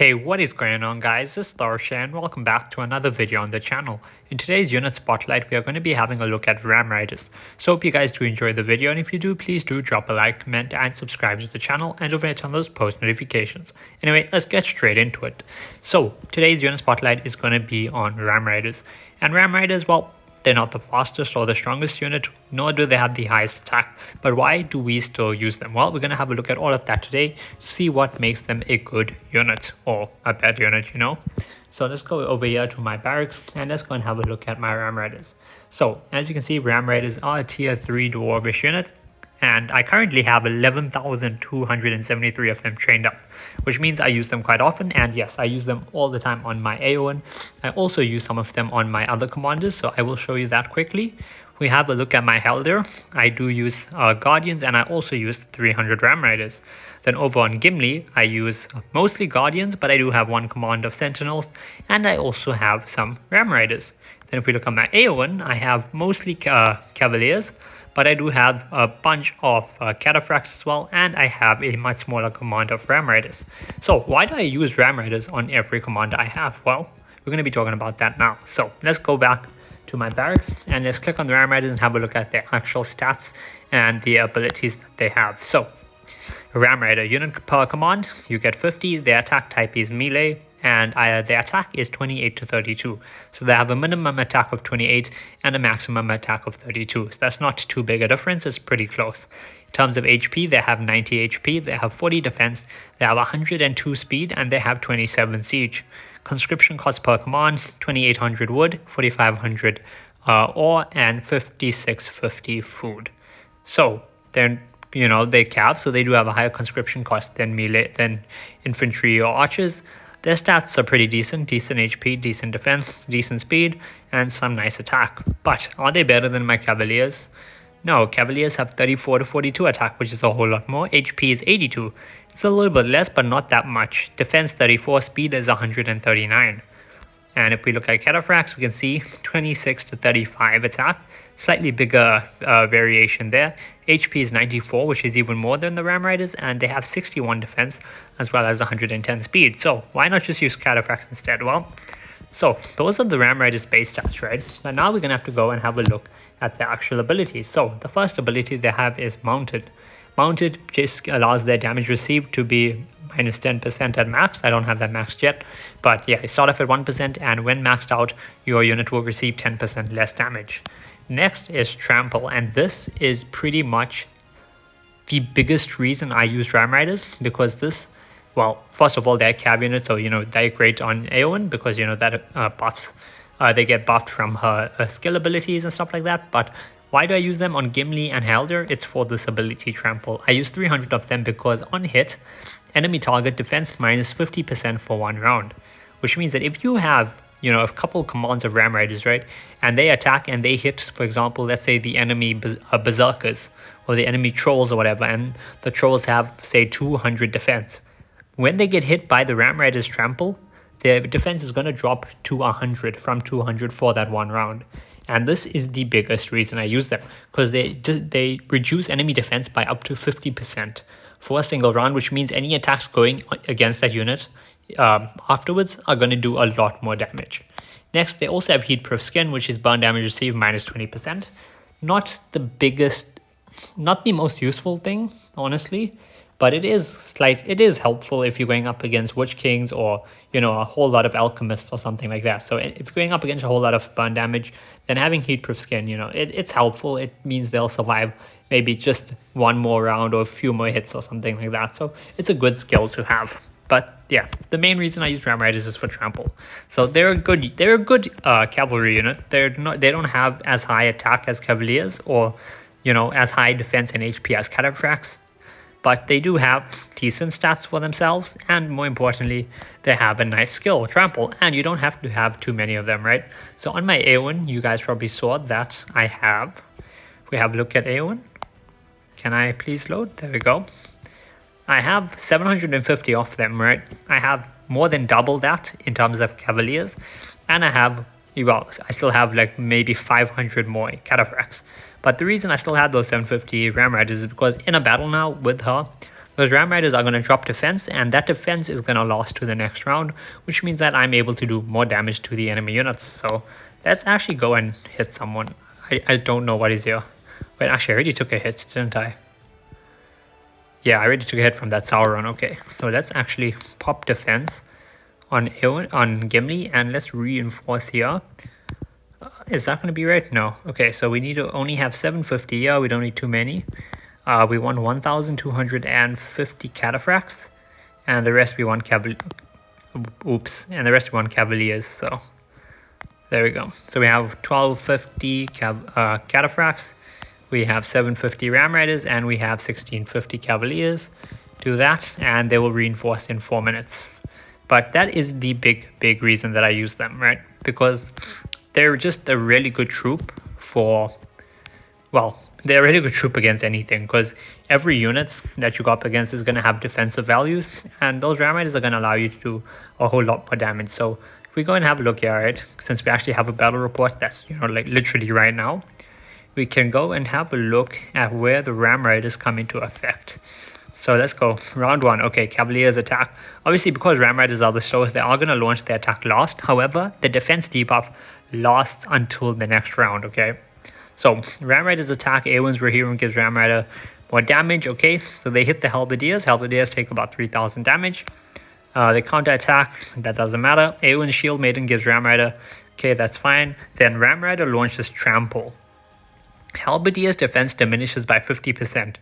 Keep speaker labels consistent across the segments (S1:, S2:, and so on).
S1: Hey, what is going on guys, this is Tharshey and welcome back to another video on the channel. In today's unit spotlight, we are going to be having a look at Ram Riders. So hope you guys do enjoy the video, and if you do, please do drop a like, comment and subscribe to the channel, and don't forget to turn those post notifications. Anyway, let's get straight into it. So today's unit spotlight is going to be on Ram Riders. And Ram Riders, well, they're not the fastest or the strongest unit, nor do they have the highest attack. But why do we still use them? Well, we're going to have a look at all of that today to see what makes them a good unit or a bad unit, you know. So let's go over here to my barracks and let's go and have a look at my Ram Raiders. So as you can see, Ram Raiders are a tier 3 dwarvish unit. And I currently have 11,273 of them trained up, which means I use them quite often. And yes, I use them all the time on my AON. I also use some of them on my other commanders, so I will show you that quickly. We have a look at my Helder. I do use Guardians, and I also use 300 Ram Riders. Then over on Gimli, I use mostly Guardians, but I do have one command of Sentinels, and I also have some Ram Riders. Then if we look at my AON, I have mostly Cavaliers, but I do have a bunch of Cataphracts as well, and I have a much smaller command of Ram Riders. So why do I use Ram Riders on every command I have? Well, we're going to be talking about that now. So let's go back to my barracks and let's click on the Ram Riders and have a look at their actual stats and the abilities that they have. So Ram Rider unit per command, you get 50. Their attack type is melee, and their attack is 28 to 32. So they have a minimum attack of 28 and a maximum attack of 32. So that's not too big a difference, it's pretty close. In terms of HP, they have 90 HP, they have 40 defense, they have 102 speed, and they have 27 siege. Conscription cost per command, 2800 wood, 4500 ore, and 5650 food. So they're they cav, so they do have a higher conscription cost than melee, than infantry or archers. Their stats are pretty decent HP, decent defense, decent speed, and some nice attack. But are they better than my Cavaliers? No, Cavaliers have 34 to 42 attack, which is a whole lot more. HP is 82. It's a little bit less, but not that much. Defense 34, speed is 139. And if we look at Cataphracts, we can see 26 to 35 attack. Slightly bigger variation there. HP is 94, which is even more than the Ram Riders, and they have 61 defense as well as 110 speed. So why not just use Cataphracts instead? Well, so those are the Ram Riders base stats, right? But now we're going to have to go and have a look at their actual abilities. So the first ability they have is Mounted. Mounted just allows their damage received to be minus 10% at max. I don't have that maxed yet, but yeah, start off at 1%, and when maxed out, your unit will receive 10% less damage. Next is Trample, and this is pretty much the biggest reason I use Ram Riders, because this, well, first of all, they're cav units, so they're great on Aowen because that buffs, they get buffed from her skill abilities and stuff like that. But why do I use them on Gimli and Helder? It's for this ability Trample. I use 300 of them because on hit, enemy target defense minus 50% for 1 round, which means that if you have a couple commands of Ram Riders, right, and they attack and they hit, for example, let's say the enemy berserkers or the enemy trolls or whatever, and the trolls have, say, 200 defense. When they get hit by the Ram Riders Trample, their defense is going to drop to 100 from 200 for that 1 round. And this is the biggest reason I use them, because they reduce enemy defense by up to 50% for a single round, which means any attacks going against that unit afterwards are going to do a lot more damage. Next, they also have Heatproof Skin, which is burn damage received minus 20%. Not the most useful thing, honestly, but it is helpful if you're going up against Witch Kings or a whole lot of Alchemists or something like that. So if you're going up against a whole lot of burn damage, then having Heatproof Skin, it's helpful. It means they'll survive maybe just one more round or a few more hits or something like that. So it's a good skill to have. But yeah, the main reason I use Ram Riders is for Trample. So they're a good cavalry unit. They don't have as high attack as Cavaliers or as high defense and HP as Cataphracts, but they do have decent stats for themselves, and more importantly, they have a nice skill, Trample, and you don't have to have too many of them, right? So on my Aowen, you guys probably saw that we have a look at Aowen. Can I please load? There we go. I have 750 of them, right? I have more than double that in terms of Cavaliers, and I still have like maybe 500 more Cataphracts. But the reason I still have those 750 Ram Riders is because in a battle now with her, Those Ram Riders are going to drop defense, and that defense is going to last to the next round, which means that I'm able to do more damage to the enemy units. So let's actually go and hit someone. I don't know what is here. Wait, actually I already took a hit, didn't I? Yeah, I already took a hit from that Sauron. Okay, so let's actually pop defense on Gimli, and let's reinforce here. Is that going to be right? No. Okay, so we need to only have 750. Yeah, we don't need too many. We want 1,250 cataphracts, and the rest we want cavaliers. So there we go. So we have 1,250 cataphracts. We have 750 Ram Riders, and we have 1,650 Cavaliers. Do that, and they will reinforce in 4 minutes. But that is the big reason that I use them, right? Because they're just a really good troop for, well, they're a really good troop against anything, because every unit that you go up against is going to have defensive values, and those Ram Riders are going to allow you to do a whole lot more damage. So if we go and have a look here, right, since we actually have a battle report that's, you know, like literally right now, we can go and have a look at where the Ram Riders come into effect. So let's go. Round 1. Okay, Cavaliers attack. Obviously, because Ram Riders are the slowest, they are going to launch their attack last. However, the defense debuff lasts until the next round, okay? So, Ram Riders attack. A1's Rohirrim gives Ram Rider more damage, okay? So they hit the Halberdiers. Halberdiers take about 3,000 damage. They counter attack. That doesn't matter. A1's Shield Maiden gives Ram Rider. Okay, that's fine. Then Ram Rider launches Trample. Halberdier's defense diminishes by 50%.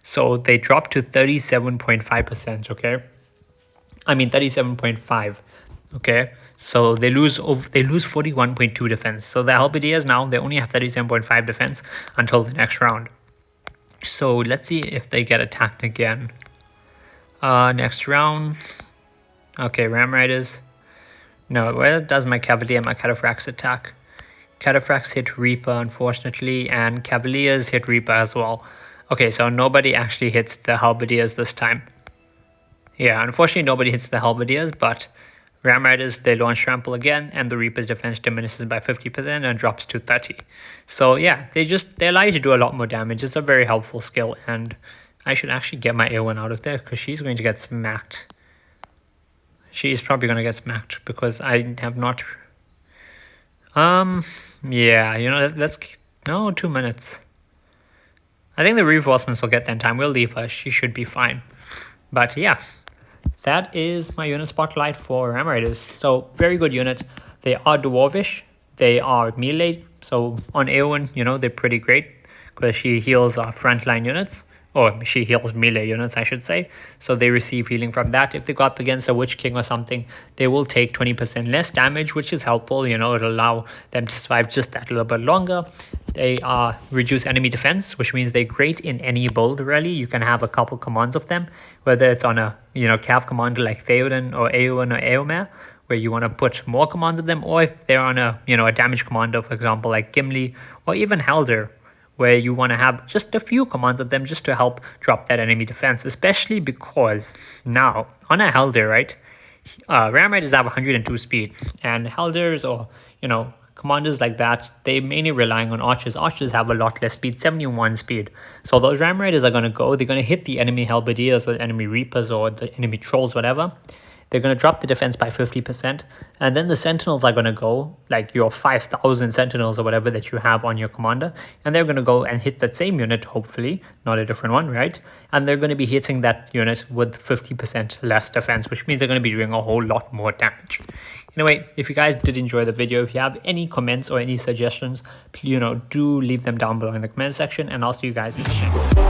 S1: So they drop to 37.5%, okay? I mean 37.5, okay? So they lose 41.2 defense. So the Halberdiers now, they only have 37.5 defense until the next round. So let's see if they get attacked again. Next round. Okay, Ram Riders. No, where does my Cavalier and my Cataphracts attack? Cataphracts hit Reaper, unfortunately, and Cavaliers hit Reaper as well. Okay, so nobody actually hits the Halberdiers this time. Yeah, unfortunately nobody hits the Halberdiers, but Ram Riders, they launch Trample again, and the Reaper's defense diminishes by 50% and drops to 30. So yeah, they allow you to do a lot more damage. It's a very helpful skill, and I should actually get my A1 out of there, because she's going to get smacked. She's probably going to get smacked, because I have not... yeah, you know, no, 2 minutes. I think the reinforcements will get there in time. We'll leave her. She should be fine. But yeah, that is my unit spotlight for Ram Riders. So very good unit. They are dwarvish. They are melee. So on A1, you know, they're pretty great, because she heals our frontline units. Or she heals melee units, I should say. So they receive healing from that. If they go up against a Witch King or something, they will take 20% less damage, which is helpful. You know, it'll allow them to survive just that little bit longer. They reduce enemy defense, which means they're great in any build, really. You can have a couple commands of them, whether it's on a, you know, Cav commander like Theoden or Eowyn or Eomer, where you want to put more commands of them, or if they're on a, you know, a damage commander, for example, like Gimli or even Haldir, where you want to have just a few commands of them just to help drop that enemy defense, especially because now on a Haldir, right, Ram Riders have 102 speed, and Haldirs, or, you know, commanders like that, they mainly relying on archers. Archers have a lot less speed, 71 speed. So those Ram Riders are going to go, they're going to hit the enemy Halberdiers or enemy Reapers or the enemy Trolls, whatever. They're going to drop the defense by 50%. And then the Sentinels are going to go, like your 5,000 Sentinels or whatever that you have on your commander. And they're going to go and hit that same unit, hopefully, not a different one, right? And they're going to be hitting that unit with 50% less defense, which means they're going to be doing a whole lot more damage. Anyway, if you guys did enjoy the video, if you have any comments or any suggestions, you know, do leave them down below in the comment section, and I'll see you guys in the next one.